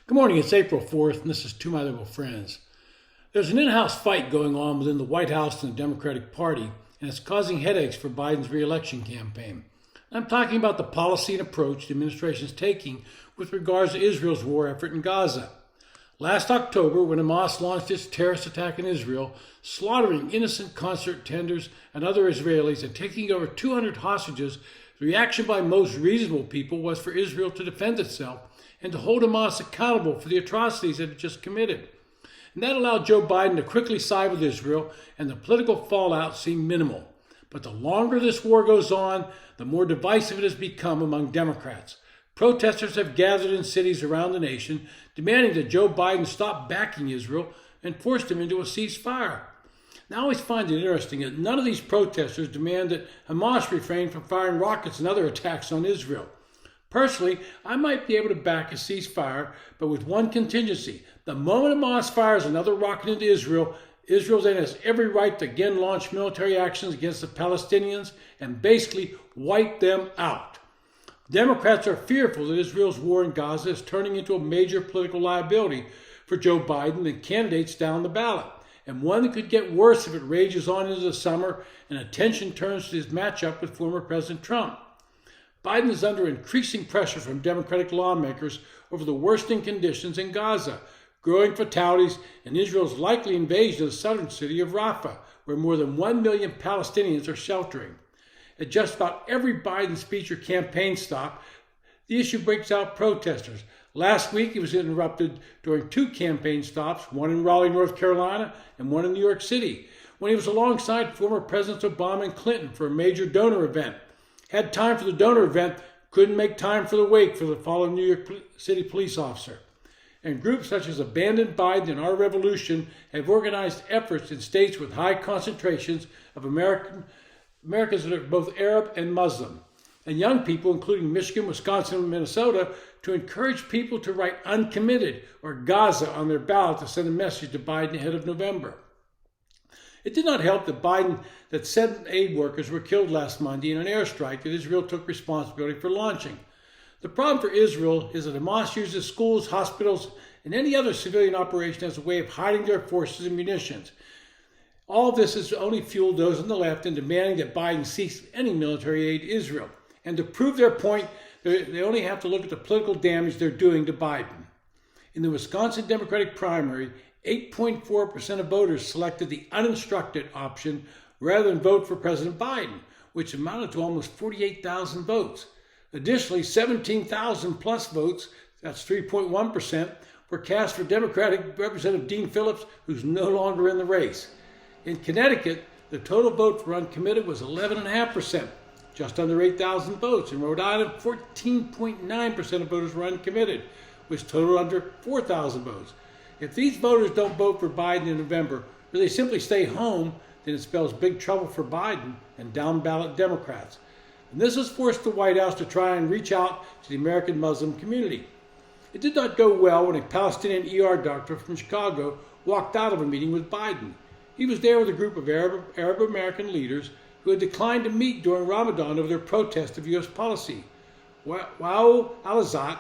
Good morning, it's April 4th, and this is To My Liberal Friends. There's an in-house fight going on within the White House and the Democratic Party, and it's causing headaches for Biden's re-election campaign. I'm talking about the policy and approach the administration is taking with regards to Israel's war effort in Gaza. Last October, when Hamas launched its terrorist attack in Israel, slaughtering innocent concert attenders and other Israelis and taking over 200 hostages, the reaction by most reasonable people was for Israel to defend itself and to hold Hamas accountable for the atrocities it had just committed. And that allowed Joe Biden to quickly side with Israel, and the political fallout seemed minimal. But the longer this war goes on, the more divisive it has become among Democrats. Protesters have gathered in cities around the nation, demanding that Joe Biden stop backing Israel and forced him into a ceasefire. Now, I always find it interesting that none of these protesters demand that Hamas refrain from firing rockets and other attacks on Israel. Personally, I might be able to back a ceasefire, but with one contingency. The moment Hamas fires another rocket into Israel, Israel then has every right to again launch military actions against the Palestinians and basically wipe them out. Democrats are fearful that Israel's war in Gaza is turning into a major political liability for Joe Biden and candidates down the ballot, and one that could get worse if it rages on into the summer and attention turns to his matchup with former President Trump. Biden is under increasing pressure from Democratic lawmakers over the worsening conditions in Gaza, growing fatalities, and Israel's likely invasion of the southern city of Rafah, where more than 1 million Palestinians are sheltering. At just about every Biden speech or campaign stop, the issue breaks out protesters. Last week, it was interrupted during two campaign stops, one in Raleigh, North Carolina, and one in New York City, when he was alongside former Presidents Obama and Clinton for a major donor event. Had time for the donor event, couldn't make time for the wake for the fallen New York City police officer. And groups such as Abandon Biden and Our Revolution have organized efforts in states with high concentrations of Americans that are both Arab and Muslim, and young people, including Michigan, Wisconsin, and Minnesota, to encourage people to write uncommitted or Gaza on their ballot to send a message to Biden ahead of November. It did not help that 7 aid workers were killed last Monday in an airstrike that Israel took responsibility for launching. The problem for Israel is that Hamas uses schools, hospitals, and any other civilian operation as a way of hiding their forces and munitions. All of this has only fueled those on the left in demanding that Biden cease any military aid to Israel. And to prove their point, they only have to look at the political damage they're doing to Biden. In the Wisconsin Democratic primary, 8.4% of voters selected the uninstructed option rather than vote for President Biden, which amounted to almost 48,000 votes. Additionally, 17,000 plus votes, that's 3.1%, were cast for Democratic Representative Dean Phillips, who's no longer in the race. In Connecticut, the total vote for uncommitted was 11.5%, just under 8,000 votes. In Rhode Island, 14.9% of voters were uncommitted, which totaled under 4,000 votes. If these voters don't vote for Biden in November, or they simply stay home, then it spells big trouble for Biden and down-ballot Democrats. And this has forced the White House to try and reach out to the American Muslim community. It did not go well when a Palestinian ER doctor from Chicago walked out of a meeting with Biden. He was there with a group of Arab American leaders who had declined to meet during Ramadan over their protest of U.S. policy. Wael Al-Azat,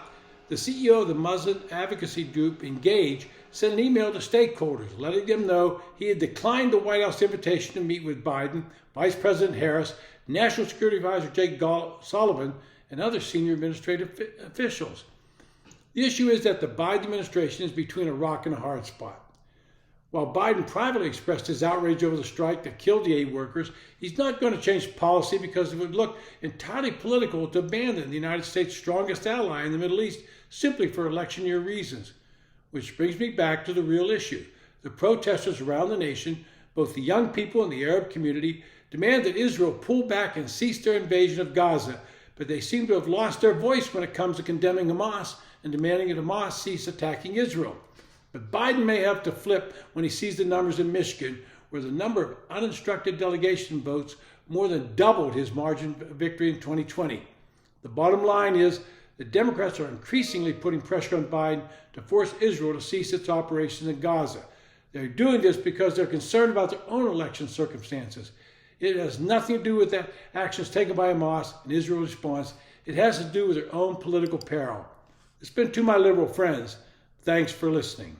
the CEO of the Muslim advocacy group Engage, sent an email to stakeholders letting them know he had declined the White House invitation to meet with Biden, Vice President Harris, National Security Advisor Jake Sullivan, and other senior administrative officials. The issue is that the Biden administration is between a rock and a hard spot. While Biden privately expressed his outrage over the strike that killed the aid workers, he's not going to change policy because it would look entirely political to abandon the United States' strongest ally in the Middle East simply for election year reasons. Which brings me back to the real issue. The protesters around the nation, both the young people and the Arab community, demand that Israel pull back and cease their invasion of Gaza, but they seem to have lost their voice when it comes to condemning Hamas and demanding that Hamas cease attacking Israel. But Biden may have to flip when he sees the numbers in Michigan, where the number of uninstructed delegation votes more than doubled his margin of victory in 2020. The bottom line is the Democrats are increasingly putting pressure on Biden to force Israel to cease its operations in Gaza. They're doing this because they're concerned about their own election circumstances. It has nothing to do with the actions taken by Hamas and Israel's response. It has to do with their own political peril. It's been To My Liberal Friends. Thanks for listening.